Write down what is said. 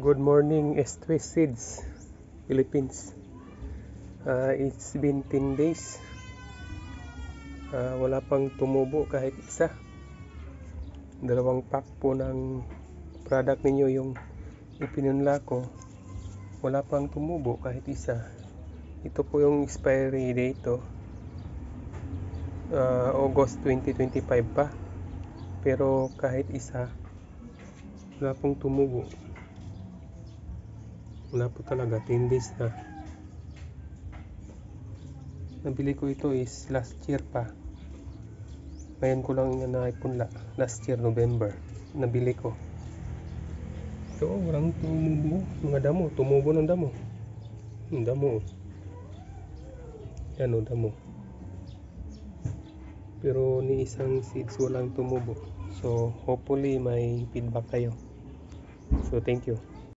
Good morning, Estwes Seeds, Philippines. It's been 10 days. Wala pang tumubo kahit isa. Dalawang pack po ng product ninyo yung ipinunla ko. Wala pang tumubo kahit isa. Ito po yung expiry date. August 2025 pa. Pero kahit isa, wala pong tumubo. Wala po talaga, 10 days na. Nabili ko ito is last year pa. Ngayon ko lang naipunla. Last year, November. Nabili ko. Ito, walang tumubo. Mga damo, tumubo ng damo. Yung damo. Yan o, damo. Pero ni isang seeds walang tumubo. So, hopefully may feedback kayo. So, thank you.